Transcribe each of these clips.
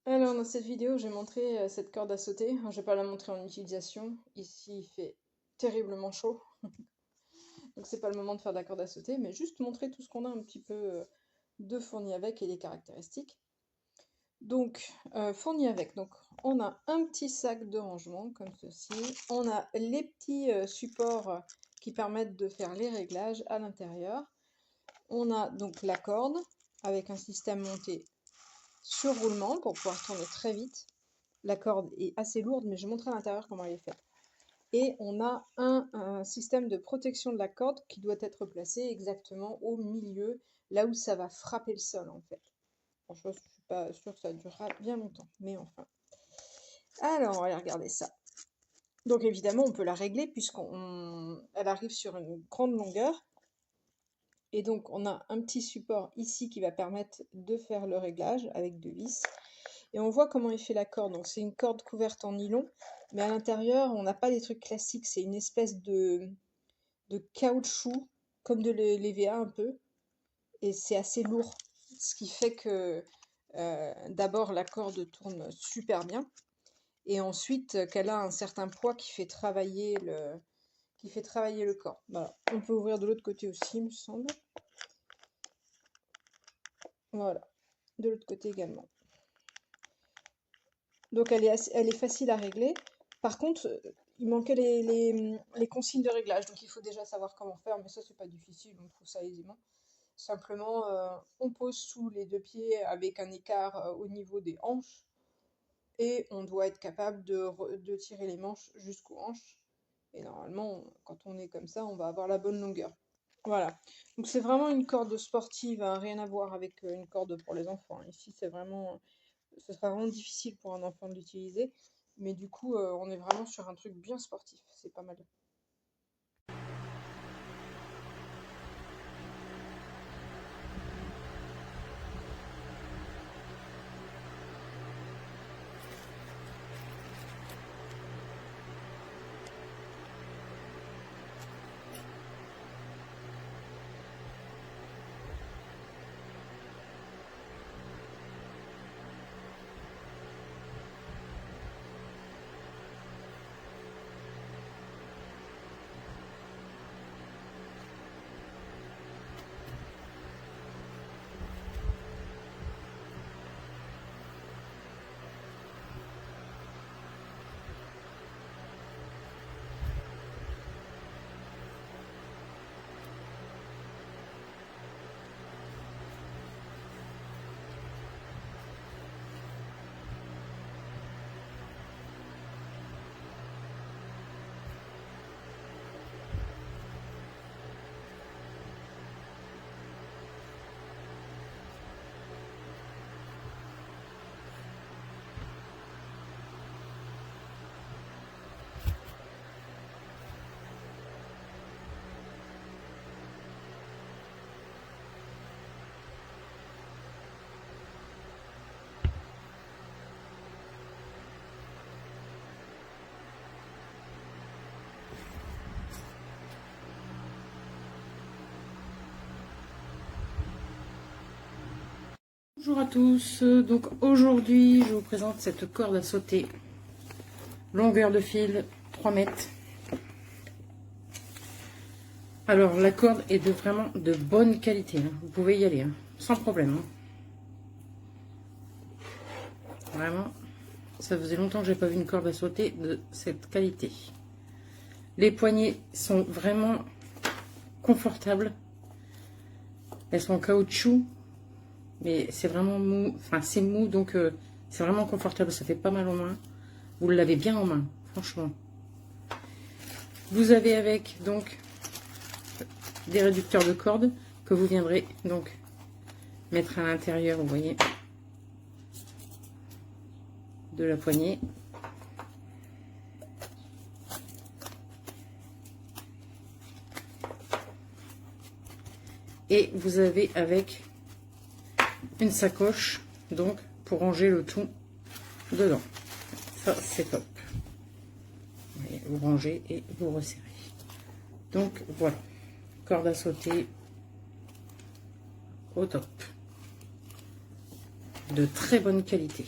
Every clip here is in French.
Alors, dans cette vidéo, j'ai montré cette corde à sauter. Je ne vais pas la montrer en utilisation. Ici, il fait terriblement chaud. Donc, c'est pas le moment de faire de la corde à sauter, mais juste montrer tout ce qu'on a un petit peu de fourni avec et les caractéristiques. Donc, fourni avec. Donc, on a un petit sac de rangement, comme ceci. On a les petits supports qui permettent de faire les réglages à l'intérieur. On a donc la corde avec un système monté sur roulement pour pouvoir tourner très vite. La corde est assez lourde, mais je vais montrer à l'intérieur comment elle est faite. Et on a un système de protection de la corde qui doit être placé exactement au milieu, là où ça va frapper le sol en fait. Franchement, je ne suis pas sûre que ça durera bien longtemps, mais enfin. Alors, on va aller regarder ça. Donc évidemment, on peut la régler puisqu'elle arrive sur une grande longueur. Et donc, on a un petit support ici qui va permettre de faire le réglage avec deux vis. Et on voit comment il fait la corde. Donc c'est une corde couverte en nylon, mais à l'intérieur, on n'a pas des trucs classiques. C'est une espèce de caoutchouc, comme de l'EVA un peu. Et c'est assez lourd. Ce qui fait que d'abord la corde tourne super bien. Et ensuite qu'elle a un certain poids qui fait travailler le corps. Voilà. On peut ouvrir de l'autre côté aussi, il me semble. Voilà. De l'autre côté également. Donc elle est facile à régler. Par contre, il manquait les consignes de réglage. Donc il faut déjà savoir comment faire, mais ça c'est pas difficile, on trouve ça aisément. Simplement, on pose sous les deux pieds avec un écart au niveau des hanches. Et on doit être capable de tirer les manches jusqu'aux hanches. Et normalement, quand on est comme ça, on va avoir la bonne longueur. Voilà. Donc c'est vraiment une corde sportive, hein, rien à voir avec une corde pour les enfants. Ici, c'est vraiment... Ce sera vraiment difficile pour un enfant de l'utiliser. Mais du coup, on est vraiment sur un truc bien sportif. C'est pas mal. Bonjour à tous, donc aujourd'hui je vous présente cette corde à sauter, longueur de fil 3 mètres. Alors la corde est vraiment de bonne qualité, hein. Vous pouvez y aller hein, sans problème. Hein. Vraiment, ça faisait longtemps que j'ai pas vu une corde à sauter de cette qualité. Les poignées sont vraiment confortables, elles sont en caoutchouc. Mais c'est vraiment mou, enfin c'est mou donc c'est vraiment confortable, ça fait pas mal en main. Vous l'avez bien en main, franchement. Vous avez avec donc des réducteurs de cordes que vous viendrez donc mettre à l'intérieur, vous voyez, de la poignée. Et vous avez avec une sacoche donc pour ranger le tout dedans. Ça c'est top. Vous rangez et vous resserrez. Donc voilà, corde à sauter au top, de très bonne qualité.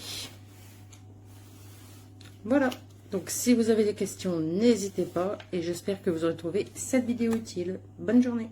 Voilà. Donc si vous avez des questions, n'hésitez pas. Et j'espère que vous aurez trouvé cette vidéo utile. Bonne journée.